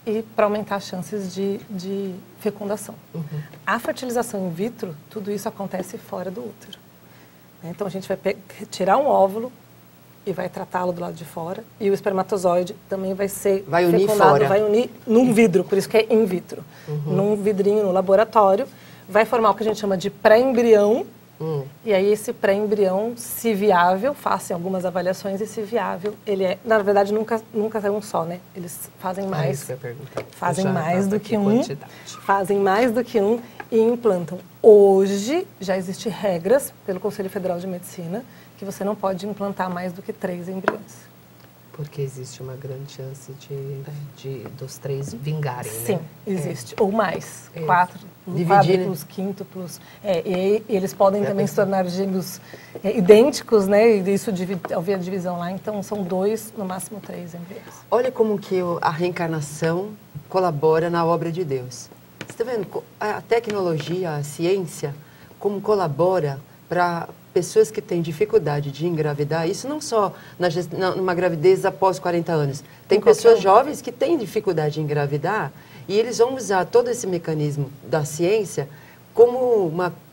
Speaker 3: E para aumentar as chances de fecundação. A fertilização in vitro, tudo isso acontece fora do útero. Então a gente vai retirar um óvulo e vai tratá-lo do lado de fora, e o espermatozoide também vai ser fecundado, vai unir num vidro, por isso que é in vitro. Num vidrinho no laboratório, vai formar o que a gente chama de pré-embrião, e aí esse pré-embrião, se viável, fazem algumas avaliações, e se viável, ele é, na verdade, nunca é um só, né? Eles fazem mais, fazem mais do que um, fazem mais do que um e implantam. Hoje, já existem regras pelo Conselho Federal de Medicina que você não pode implantar mais do que 3 embriões.
Speaker 1: Porque existe uma grande chance dos 3 vingarem,
Speaker 3: Sim,
Speaker 1: né?
Speaker 3: existe. Ou mais. 4, quádruplos, quíntuplos. E eles podem também se tornar gêmeos idênticos, né? E isso havia a divisão lá. Então, são 2, no máximo 3 embriões.
Speaker 2: Olha como que a reencarnação colabora na obra de Deus. Você está vendo a tecnologia, a ciência, como colabora para pessoas que têm dificuldade de engravidar, isso não só numa gravidez após 40 anos. Tem pessoas jovens que têm dificuldade de engravidar e eles vão usar todo esse mecanismo da ciência como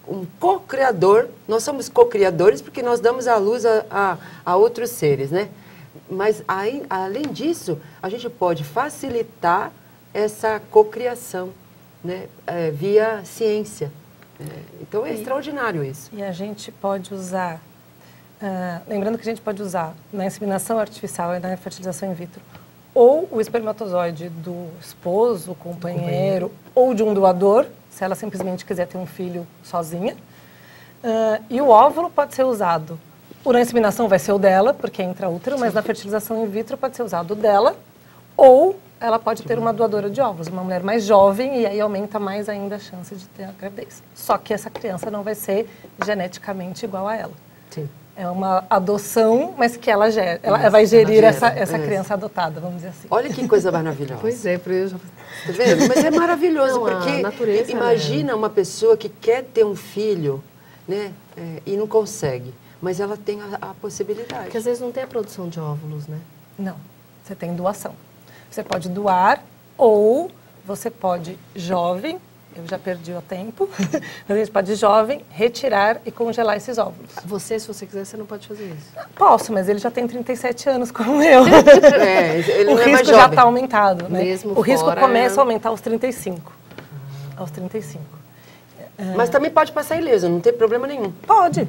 Speaker 2: um co-criador. Nós somos co-criadores porque nós damos a luz a outros seres, né? Mas, além disso, a gente pode facilitar essa cocriação, né? Via ciência. Então é extraordinário isso.
Speaker 3: E a gente pode usar, lembrando que a gente pode usar na inseminação artificial e na fertilização in vitro, ou o espermatozoide do esposo, companheiro, ou de um doador, se ela simplesmente quiser ter um filho sozinha. E o óvulo pode ser usado. Na inseminação vai ser o dela, porque é intraútero, mas na fertilização in vitro pode ser usado o dela, ou ela pode ter uma doadora de óvulos, uma mulher mais jovem, e aí aumenta mais ainda a chance de ter a gravidez. Só que essa criança não vai ser geneticamente igual a ela.
Speaker 1: Sim.
Speaker 3: É uma adoção, mas que ela vai gerir essa criança adotada, vamos dizer assim.
Speaker 2: Olha que coisa maravilhosa.
Speaker 1: Pois é, eu já...
Speaker 2: Tá vendo? Mas é maravilhoso,
Speaker 1: Não,
Speaker 2: porque
Speaker 1: natureza,
Speaker 2: imagina uma pessoa que quer ter um filho, né, e não consegue, mas ela tem a possibilidade.
Speaker 1: Porque às vezes não tem a produção de óvulos, né?
Speaker 3: Não, você tem doação. Você pode doar ou você pode, jovem, eu já perdi o tempo, mas a gente pode, jovem, retirar e congelar esses óvulos.
Speaker 1: Você, se você quiser, você não pode fazer isso.
Speaker 3: Posso, mas ele já tem 37 anos como eu.
Speaker 2: Ele
Speaker 3: O
Speaker 2: não é mais
Speaker 3: risco já
Speaker 2: jovem.
Speaker 3: está aumentado, né?
Speaker 1: Mesmo
Speaker 3: O risco
Speaker 1: fora,
Speaker 3: começa a aumentar aos 35. Aos 35.
Speaker 2: Mas também pode passar ileso, não tem problema nenhum.
Speaker 3: Pode.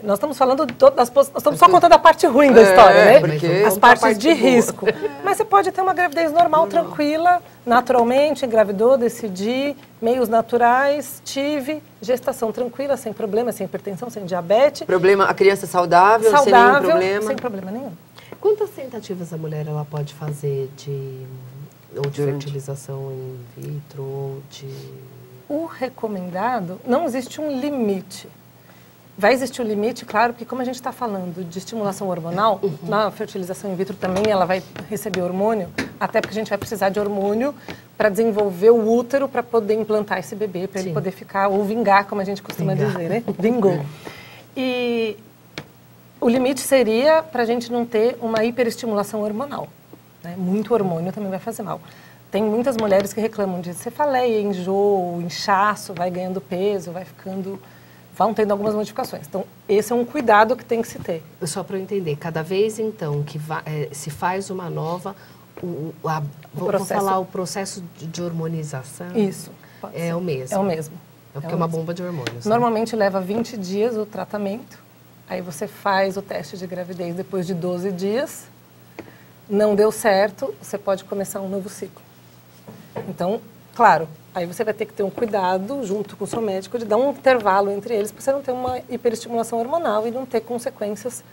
Speaker 3: Nós estamos falando nós estamos só contando a parte ruim da história, né?
Speaker 2: porque
Speaker 3: As partes de risco. Mas você pode ter uma gravidez normal, tranquila, naturalmente, engravidou, decidi, meios naturais, tive, gestação tranquila, sem problema, sem hipertensão, sem diabetes.
Speaker 2: Problema, a criança saudável, sem nenhum problema.
Speaker 3: Sem problema nenhum.
Speaker 1: Quantas tentativas a mulher ela pode fazer de fertilização in vitro ou de...
Speaker 3: O recomendado, não existe um limite. Vai existir um limite, claro, porque como a gente está falando de estimulação hormonal, na fertilização in vitro também ela vai receber hormônio, até porque a gente vai precisar de hormônio para desenvolver o útero para poder implantar esse bebê, para ele poder ficar, ou vingar, como a gente costuma dizer, né? Vingou. E o limite seria para a gente não ter uma hiperestimulação hormonal, né? Muito hormônio também vai fazer mal. Tem muitas mulheres que reclamam de cefaleia, enjoo, inchaço, vai ganhando peso, vão tendo algumas modificações. Então, esse é um cuidado que tem que se ter.
Speaker 1: Só para eu entender, cada vez então que se faz uma nova, vou falar o processo de hormonização.
Speaker 3: Isso.
Speaker 1: É o mesmo.
Speaker 3: É o mesmo.
Speaker 1: É porque é uma bomba de hormônios.
Speaker 3: Normalmente leva 20 dias o tratamento, aí você faz o teste de gravidez depois de 12 dias, não deu certo, você pode começar um novo ciclo. Então, claro, aí você vai ter que ter um cuidado, junto com o seu médico, de dar um intervalo entre eles, para você não ter uma hiperestimulação hormonal e não ter consequências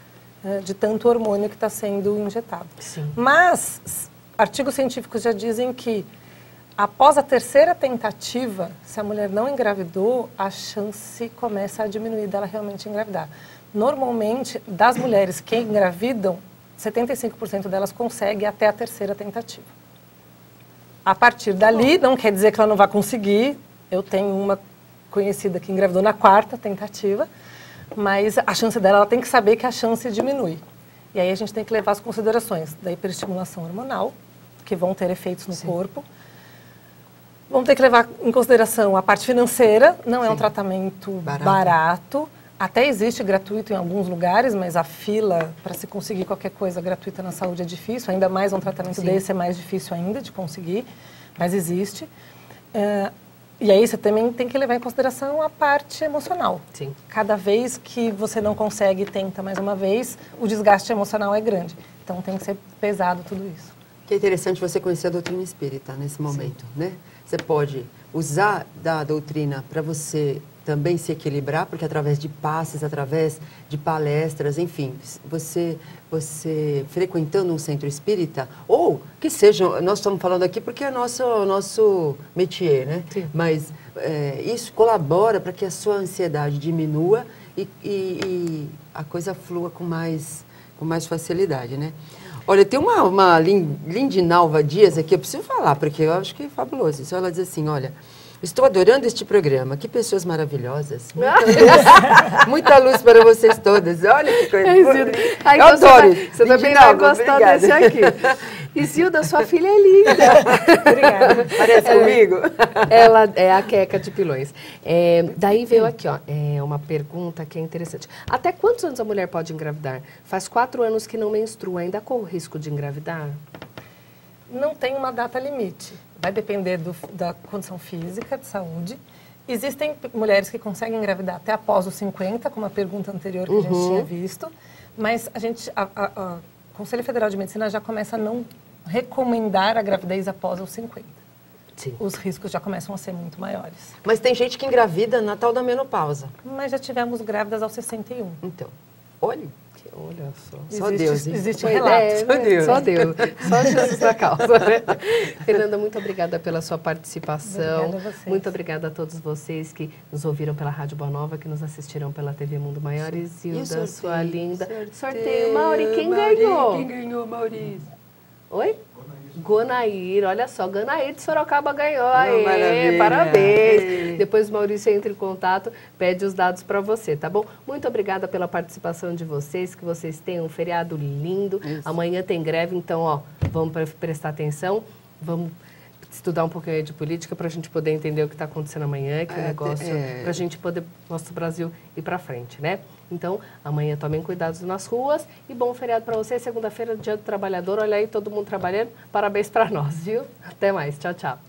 Speaker 3: de tanto hormônio que está sendo injetado.
Speaker 1: Sim.
Speaker 3: Mas, artigos científicos já dizem que, após a terceira tentativa, se a mulher não engravidou, a chance começa a diminuir dela realmente engravidar. Normalmente, das mulheres que engravidam, 75% delas conseguem até a terceira tentativa. A partir dali, não quer dizer que ela não vai conseguir. Eu tenho uma conhecida que engravidou na quarta tentativa, mas a chance dela, ela tem que saber que a chance diminui. E aí a gente tem que levar as considerações da hiperestimulação hormonal, que vão ter efeitos no corpo. Vamos ter que levar em consideração a parte financeira, não é um tratamento barato. Até existe gratuito em alguns lugares, mas a fila para se conseguir qualquer coisa gratuita na saúde é difícil, ainda mais um tratamento desse é mais difícil ainda de conseguir, mas existe. E aí você também tem que levar em consideração a parte emocional.
Speaker 1: Sim.
Speaker 3: Cada vez que você não consegue e tenta mais uma vez, o desgaste emocional é grande. Então tem que ser pesado tudo isso.
Speaker 2: Que é interessante você conhecer a doutrina espírita nesse momento, né? Você pode usar da doutrina para você também se equilibrar, porque através de passes, através de palestras, enfim, você frequentando um centro espírita, ou que seja, nós estamos falando aqui porque é nosso métier, né?
Speaker 1: Sim.
Speaker 2: Mas isso colabora para que a sua ansiedade diminua e a coisa flua com mais facilidade, né? Olha, tem uma Lindinalva Dias aqui, eu preciso falar, porque eu acho que é fabuloso isso. Ela diz assim, olha... Estou adorando este programa. Que pessoas maravilhosas. Muita luz para vocês todas. Olha que coisa.
Speaker 1: Eu adoro. Você também vai gostar desse aqui. E Zilda, sua filha é linda.
Speaker 3: Obrigada.
Speaker 2: Parece comigo?
Speaker 1: Ela é a Queca de Pilões. Daí veio aqui, ó, uma pergunta que é interessante. Até quantos anos a mulher pode engravidar? Faz 4 anos que não menstrua. Ainda corre o risco de engravidar?
Speaker 3: Não tem uma data limite. Vai depender da condição física, de saúde. Existem mulheres que conseguem engravidar até após os 50, como a pergunta anterior que a gente tinha visto. Mas o Conselho Federal de Medicina já começa a não recomendar a gravidez após os 50.
Speaker 1: Sim.
Speaker 3: Os riscos já começam a ser muito maiores.
Speaker 2: Mas tem gente que engravida na tal da menopausa.
Speaker 3: Mas já tivemos grávidas aos 61.
Speaker 2: Então, olha só. Só
Speaker 3: Deus.
Speaker 2: hein?
Speaker 3: Existe relato.
Speaker 2: Só Deus.
Speaker 1: Só Jesus da causa, né? Fernanda, muito obrigada pela sua participação.
Speaker 3: Obrigada a vocês.
Speaker 1: Muito obrigada a todos vocês que nos ouviram pela Rádio Boa Nova, que nos assistiram pela TV Mundo Maior. E Zilda, sua linda. Sorteio. Mauri, quem ganhou?
Speaker 2: Quem ganhou, Maurício?
Speaker 1: Oi? Gonair, olha só, Gonair de Sorocaba ganhou.
Speaker 2: Maravilha.
Speaker 1: Parabéns. Depois o Maurício entra em contato, pede os dados para você, tá bom? Muito obrigada pela participação de vocês, que vocês tenham um feriado lindo. Isso. Amanhã tem greve, então, ó, vamos prestar atenção, vamos estudar um pouquinho aí de política para a gente poder entender o que está acontecendo amanhã, que o negócio, para a gente poder, nosso Brasil, ir para frente, né? Então, amanhã tomem cuidado nas ruas e bom feriado para você. Segunda-feira, dia do trabalhador. Olha aí, todo mundo trabalhando. Parabéns para nós, viu? Até mais. Tchau, tchau.